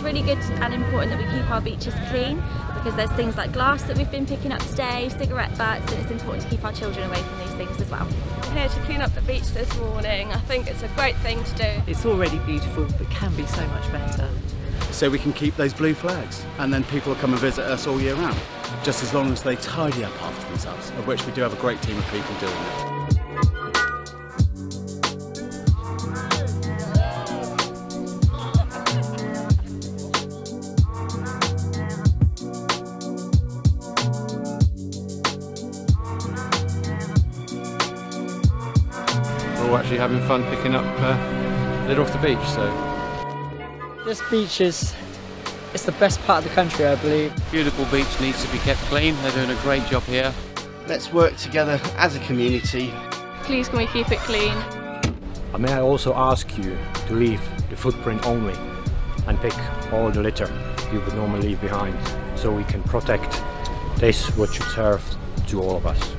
it's really good and important that we keep our beaches clean, because there's things like glass that we've been picking up today, cigarette butts, and it's important to keep our children away from these things as well. I'm here to clean up the beach this morning. I think it's a great thing to do. It's already beautiful, but can be so much better. So we can keep those blue flags, and then people will come and visit us all year round, just as long as they tidy up after themselves, of which we do have a great team of people doing that. We're actually having fun picking up litter off the beach. So this beach it's the best part of the country, I believe. beautiful beach needs to be kept clean. They're doing a great job here. Let's work together as a community. Please can we keep it clean? May I also ask you to leave the footprint only and pick all the litter you would normally leave behind, so we can protect this, what should serve to all of us.